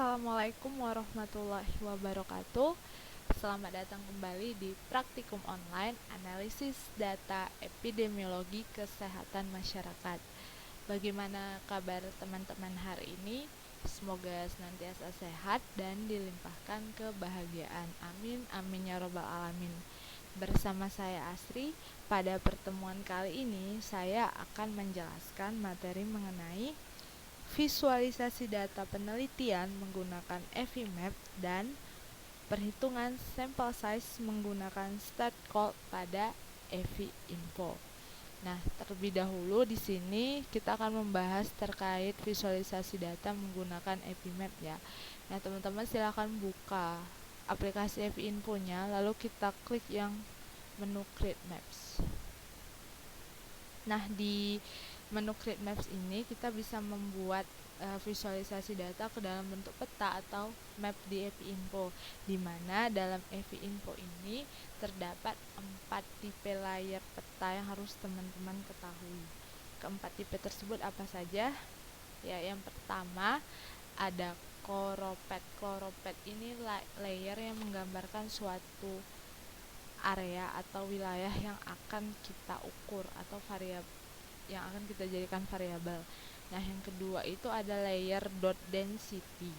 Assalamualaikum warahmatullahi wabarakatuh. Selamat datang kembali di Praktikum Online Analisis Data Epidemiologi Kesehatan Masyarakat. Bagaimana kabar teman-teman hari ini? Semoga senantiasa sehat dan dilimpahkan kebahagiaan. Amin, amin ya robbal alamin. Bersama saya Asri, pada pertemuan kali ini saya akan menjelaskan materi mengenai visualisasi data penelitian menggunakan EVMap dan perhitungan sampel size menggunakan StatCold pada EVInfo. Nah, terlebih dahulu di sini kita akan membahas terkait visualisasi data menggunakan EVMap ya. Nah, teman-teman silakan buka aplikasi EVInfo-nya, lalu kita klik yang menu Create Maps. Nah, di menu Create Maps ini kita bisa membuat visualisasi data ke dalam bentuk peta atau map di EVInfo, di mana dalam EVInfo ini terdapat 4 tipe layer peta yang harus teman-teman ketahui. Keempat tipe tersebut apa saja? Ya, yang pertama ada choropleth. Choropleth ini layer yang menggambarkan suatu area atau wilayah yang akan kita ukur atau variabel yang akan kita jadikan variabel. Nah, yang kedua itu ada layer dot density,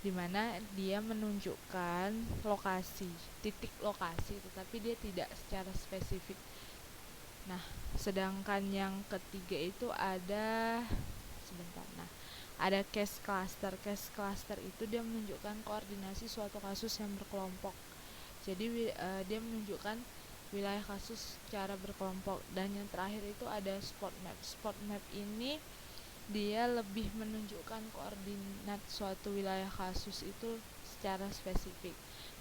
di mana dia menunjukkan lokasi, titik lokasi, tetapi dia tidak secara spesifik. Nah, sedangkan yang ketiga itu ada ada case cluster. Case cluster itu dia menunjukkan koordinasi suatu kasus yang berkelompok. Jadi dia menunjukkan wilayah kasus secara berkelompok. Dan yang terakhir itu ada spot map. Spot map ini dia lebih menunjukkan koordinat suatu wilayah kasus itu secara spesifik.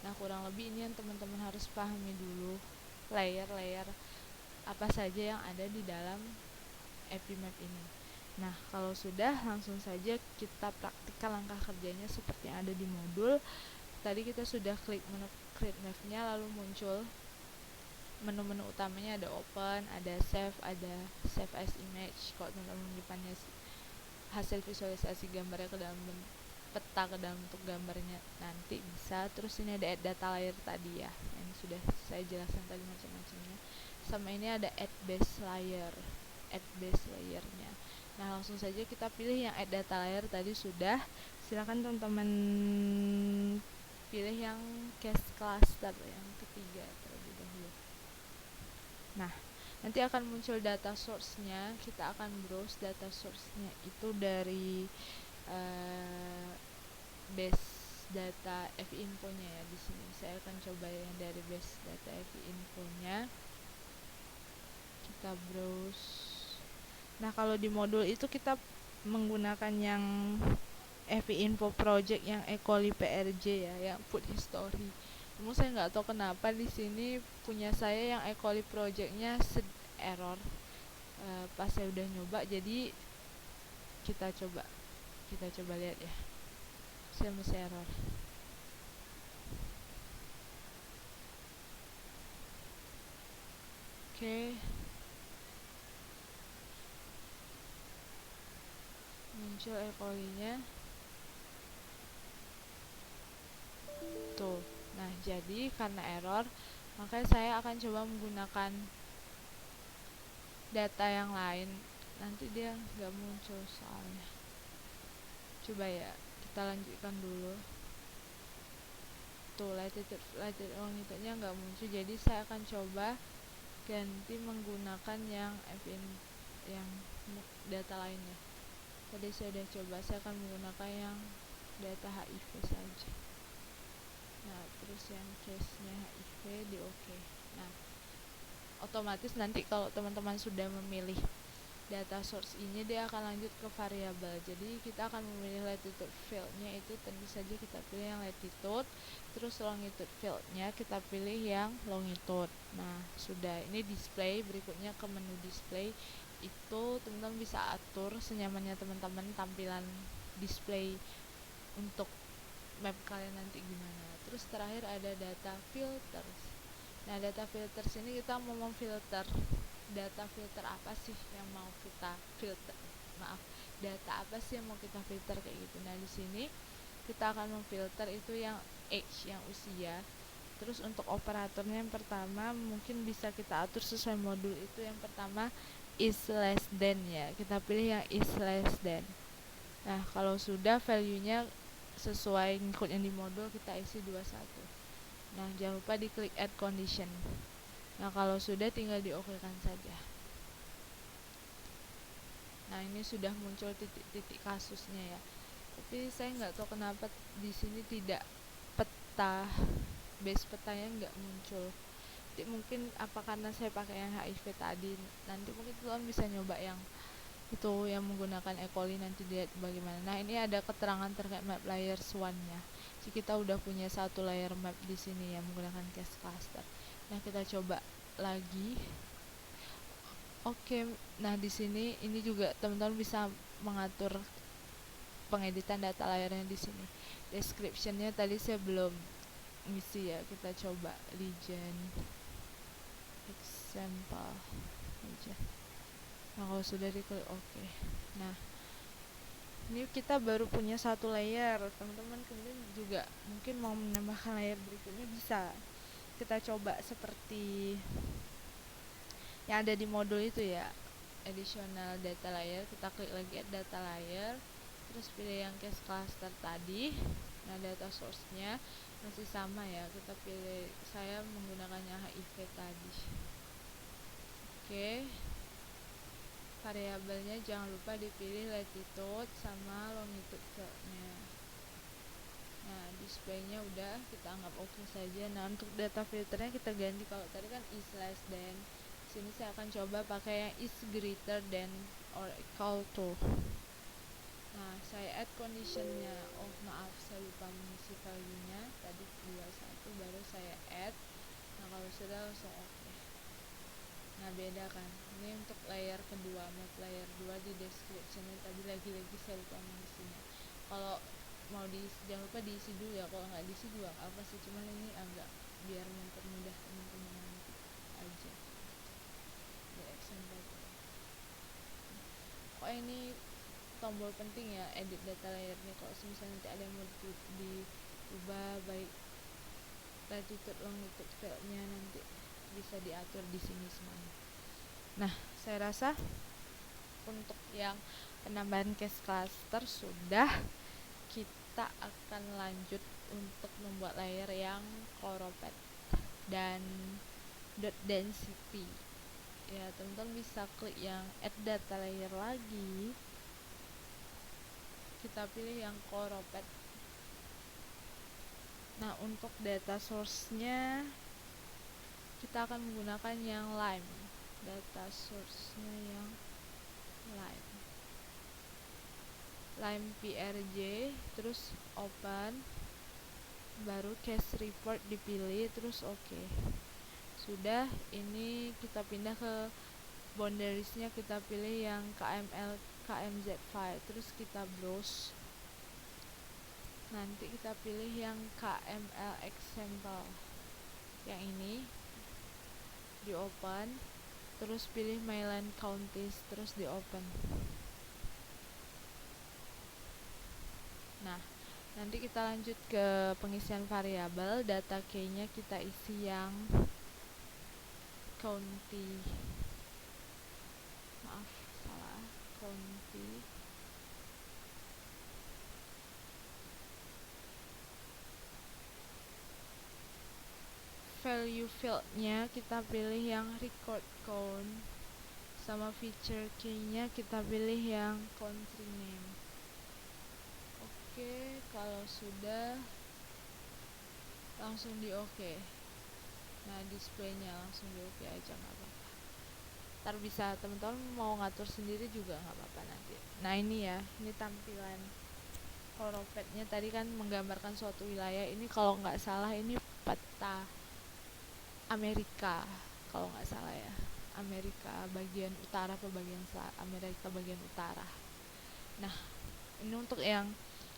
Nah, kurang lebih ini yang teman-teman harus pahami dulu, layer-layer apa saja yang ada di dalam EVMap ini. Nah, kalau sudah, langsung saja kita praktikkan langkah kerjanya seperti yang ada di modul. Tadi kita sudah klik menu Create Map-nya, lalu muncul menu-menu utamanya, ada Open, ada Save as Image. Kalau teman-teman menyimpannya hasil visualisasi gambarnya ke dalam peta, ke dalam bentuk gambarnya nanti bisa. Terus ini ada Add Data Layer tadi ya, yang sudah saya jelaskan tadi macam-macamnya. Sama ini ada Add Base Layer-nya. Nah, langsung saja kita pilih yang Add Data Layer tadi sudah. Silakan teman-teman pilih yang case cluster yang ketiga terlebih dahulu. Nah, nanti akan muncul data source-nya. Kita akan browse data source-nya itu dari base data EVInfo-nya ya. Di sini saya akan coba yang dari base data EVInfo-nya. Kita browse. Nah, kalau di modul itu kita menggunakan yang EVInfo project yang E. coli PRJ ya, yang food history. Namun saya nggak tahu kenapa di sini punya saya yang E. coli projectnya error pas saya udah nyoba. Jadi kita coba lihat ya. Saya masih error. Oke. Muncul E. coli-nya. Tuh. Nah, jadi karena error, makanya saya akan coba menggunakan data yang lain. Nanti dia nggak muncul soalnya. Coba ya, kita lanjutkan dulu. Tuh, latitude longitude-nya nggak muncul. Jadi saya akan coba ganti menggunakan yang data lainnya. Tadi saya udah coba, saya akan menggunakan yang data HIV saja. Nah, terus yang case-nya HIV di OK. Nah, otomatis nanti kalau teman-teman sudah memilih data source ini, dia akan lanjut ke variabel. Jadi kita akan memilih latitude field-nya, itu tentu saja kita pilih yang latitude. Terus longitude field-nya kita pilih yang longitude. Nah, sudah. Ini display. Berikutnya ke menu display. Itu teman-teman bisa atur senyamannya teman-teman tampilan display untuk map kalian nanti gimana. Terus terakhir ada data filters. Nah, data filters ini kita mau memfilter data filter apa sih yang mau kita filter. Data apa sih yang mau kita filter kayak gitu. Nah, di sini kita akan memfilter itu yang age, yang usia. Terus untuk operatornya yang pertama mungkin bisa kita atur sesuai modul itu. Yang pertama is less than ya, kita pilih yang is less than. Nah kalau sudah value-nya sesuai ngikut yang di modul, kita isi 21. Nah jangan lupa diklik add condition. Nah kalau sudah tinggal diokekan saja. Nah ini sudah muncul titik-titik kasusnya ya. Tapi saya nggak tahu kenapa di sini tidak peta, base petanya nggak muncul. Jadi mungkin apa karena saya pakai yang HIV tadi. Nanti mungkin teman bisa nyoba yang itu yang menggunakan E. coli, nanti lihat bagaimana. Nah ini ada keterangan terkait map layers 1-nya. Jadi kita udah punya satu layer map di sini ya menggunakan case cluster. Nah kita coba lagi. Oke, nah di sini ini juga teman-teman bisa mengatur pengeditan data layarnya di sini. Description-nya tadi saya belum ngisi ya, kita coba region example aja. Nah kalau sudah diklik oke. Nah ini kita baru punya satu layer, teman-teman kemudian juga mungkin mau menambahkan layer berikutnya bisa. Kita coba seperti yang ada di modul itu ya, additional data layer. Kita klik lagi add data layer, terus pilih yang case cluster tadi. Nah data source-nya masih sama ya, kita pilih, saya menggunakannya HIV tadi. Oke, variabelnya jangan lupa dipilih latitude sama longitude-nya. Nah displaynya udah, kita anggap oke saja. Nah untuk data filternya kita ganti, kalau tadi kan is less than, sini saya akan coba pakai yang is greater than or equal to. Nah saya add conditionnya, oh maaf saya lupa mengisi value-nya tadi 21, baru saya add. Nah kalau sudah langsung oke. Nah beda kan, ini untuk layer kedua, map layer 2 di description-nya tadi lagi-lagi saya lupa mengisinya. Kalau mau diisi, jangan lupa diisi dulu ya, kalau nggak diisi juga apa sih, cuman ini agak biar mempermudah teman-teman nanti aja. Oh ini tombol penting ya, edit data layernya. Kalau misalnya nanti ada yang mau diubah baik latitude longitude fieldnya, nanti bisa diatur di sini semuanya. Nah saya rasa untuk yang penambahan case cluster sudah. Kita akan lanjut untuk membuat layer yang choropleth dan dot density ya. Teman-teman bisa klik yang add data layer lagi, kita pilih yang choropleth. Nah untuk data source-nya kita akan menggunakan yang lime, data source-nya yang lime prj, terus open, baru case report dipilih, terus oke. Sudah, ini kita pindah ke boundariesnya, kita pilih yang KML KMZ file, terus kita browse. Nanti kita pilih yang KML example, yang ini di open, terus pilih mainland counties, terus di open. Nah nanti kita lanjut ke pengisian variabel. Data key-nya kita isi yang county, maaf salah, county. Value field-nya kita pilih yang record count, sama feature key-nya kita pilih yang country name. Oke, kalau sudah langsung di oke. Nah displaynya langsung di oke aja, nggak apa-apa. Ntar bisa teman-teman mau ngatur sendiri juga nggak apa-apa nanti. Nah ini ya, ini tampilan choropleth-nya tadi kan menggambarkan suatu wilayah. Ini kalau nggak salah ini peta Amerika, kalau nggak salah ya, Amerika bagian utara atau bagian Amerika bagian utara. Nah ini untuk yang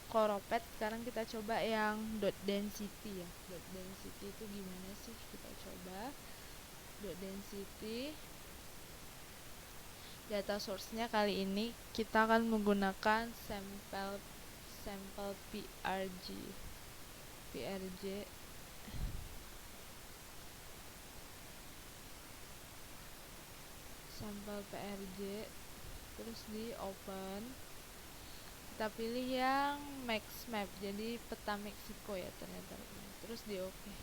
choropleth. Sekarang kita coba yang dot density ya. Dot density itu gimana sih, kita coba dot density. Data source-nya kali ini kita akan menggunakan sampel PRJ sampel PRJ, terus di open, kita pilih yang max map, jadi peta Meksiko ya ternyata, terus di oke.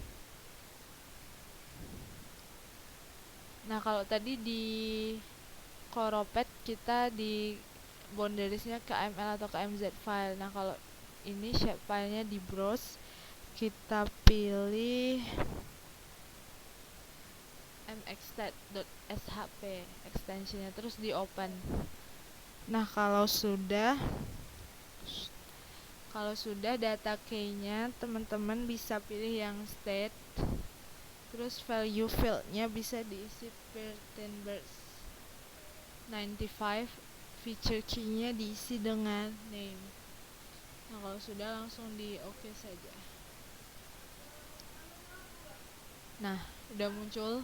Nah kalau tadi di Choropet kita di boundariesnya KML atau KMZ file. Nah kalau ini shape filenya di browse, kita pilih mxstat.shp extensionnya, terus di open. Nah kalau sudah data key-nya, teman-teman bisa pilih yang state, terus value field-nya bisa diisi Pertenbergs 95, feature key-nya diisi dengan name. Nah kalau sudah langsung di oke saja. Nah udah muncul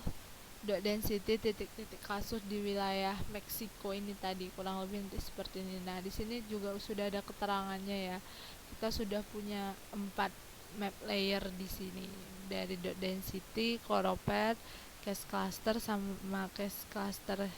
density titik-titik kasus di wilayah Meksiko ini tadi, kurang lebih nanti seperti ini. Nah di sini juga sudah ada keterangannya ya, kita sudah punya 4 map layer di sini, dari density, Choropet, case cluster sama case cluster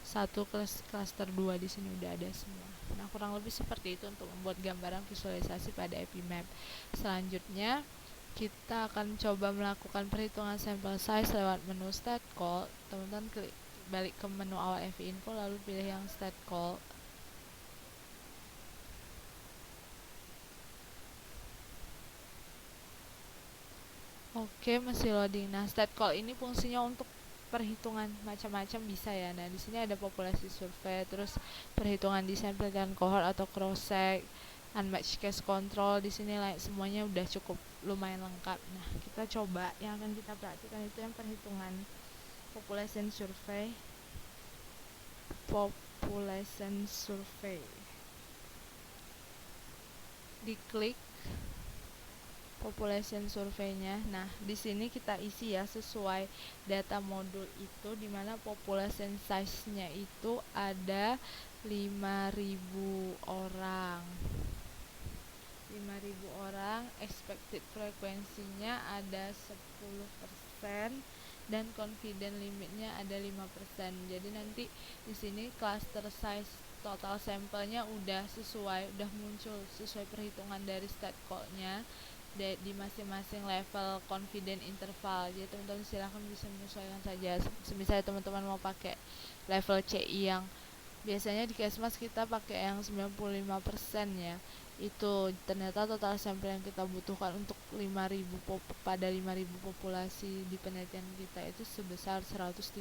1 ke cluster 2 di sini udah ada semua. Nah kurang lebih seperti itu untuk membuat gambaran visualisasi pada EpiMap. Selanjutnya kita akan coba melakukan perhitungan sampel size lewat menu stat call. Teman-teman klik balik ke menu awal EpiInfo, lalu pilih yang stat call. Oke, masih loading. Nah, stat call ini fungsinya untuk perhitungan macam-macam bisa ya. Nah, di sini ada populasi survei, terus perhitungan di sampel dan cohort atau cross check, unmatched case control. Di sini semuanya udah cukup lumayan lengkap. Nah, kita coba yang akan kita perhatikan itu yang perhitungan population survey. Diklik population survey-nya. Nah, di sini kita isi ya sesuai data modul itu, dimana population size-nya itu ada 5.000 orang. 5.000 orang, expected frekuensinya ada 10% dan confidence limitnya ada 5%. Jadi nanti di sini cluster size total sampelnya udah muncul sesuai perhitungan dari stat call-nya di masing-masing level confident interval. Jadi teman-teman silahkan bisa menyesuaikan saja. Misalnya teman-teman mau pakai level CI yang biasanya di Kesmas kita pakai yang 95% ya, itu ternyata total sampel yang kita butuhkan untuk 5.000 pada 5.000 populasi di penelitian kita itu sebesar 135.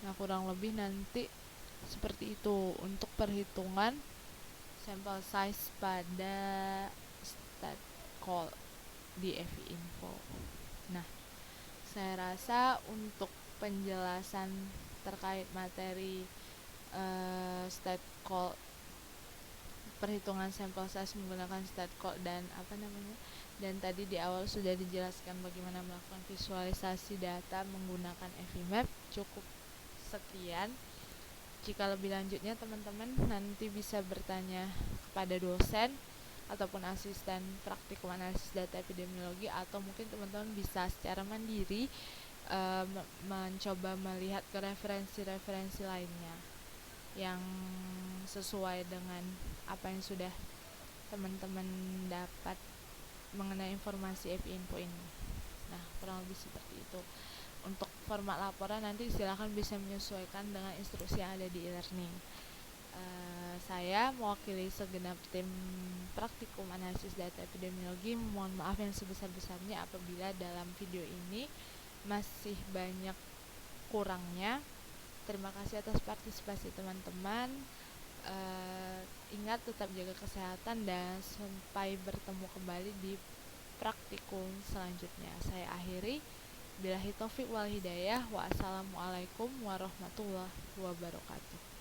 Nah kurang lebih nanti seperti itu untuk perhitungan sampel size pada stat call di EpiInfo. Nah, saya rasa untuk penjelasan terkait materi stat call, perhitungan sampel size menggunakan stat call dan dan tadi di awal sudah dijelaskan bagaimana melakukan visualisasi data menggunakan EpiMap. Cukup sekian. Jika lebih lanjutnya teman-teman nanti bisa bertanya kepada dosen ataupun asisten praktikum analisis data epidemiologi, atau mungkin teman-teman bisa secara mandiri mencoba melihat ke referensi-referensi lainnya yang sesuai dengan apa yang sudah teman-teman dapat mengenai informasi EpiInfo ini. Nah, kurang lebih seperti itu. Untuk format laporan nanti silakan bisa menyesuaikan dengan instruksi yang ada di e-learning. Saya mewakili segenap tim praktikum analisis data epidemiologi mohon maaf yang sebesar-besarnya apabila dalam video ini masih banyak kurangnya. Terima kasih atas partisipasi teman-teman. Ingat tetap jaga kesehatan dan sampai bertemu kembali di praktikum selanjutnya. Saya akhiri. Billahi taufik wal hidayah. Wassalamualaikum warahmatullahi wabarakatuh.